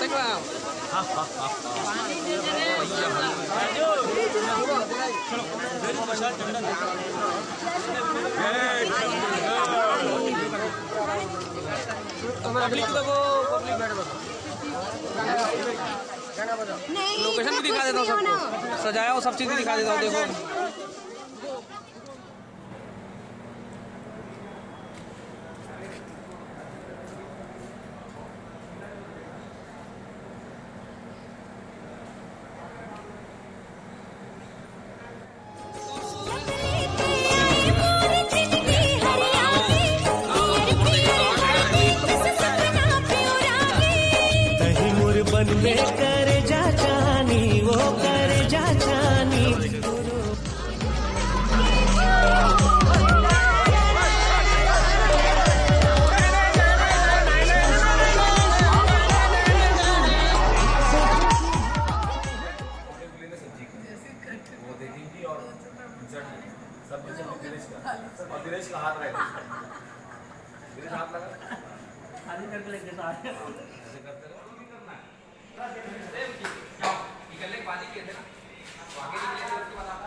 Tích vào. Public तो वो public बैठ लोकेशन भी दिखा देता हूँ सबको, सजाया हुआ सब चीज़ भी दिखा देता हूँ। देखो बन में करे जा जानी वो करे जा जानी दिनेश का हाथ रहेगा हाथ लगा खाली करके लेके सारे निकलने पानी के थे ना आगे निकले थे उसके बाद आप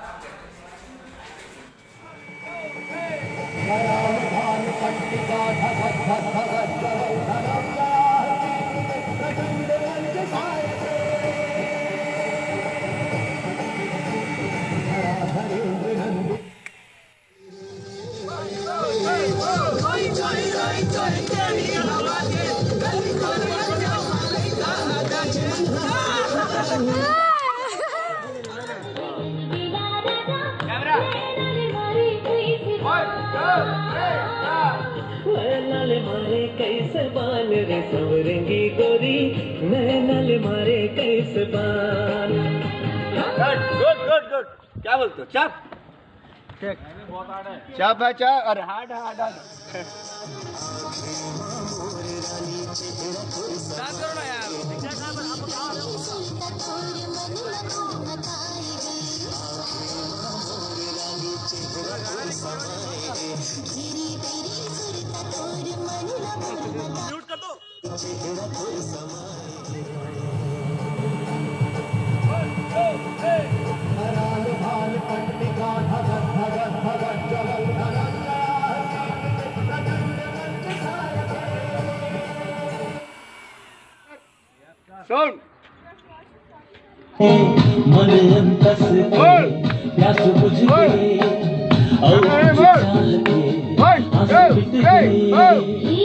मारे कैसे बाल रे सवरेंगी गोरी मैं नल मारे कैसे बाल। गुड गुड गुड क्या बोलते हो चाप ठीक बहुत हार्ड है चाप है चाप अरे हार्ड हार्ड डांस करो ना यार। म्यूट कर दो। सुन मन अंतस प्यास बुझ गई और चाहते आंसू पिट गई।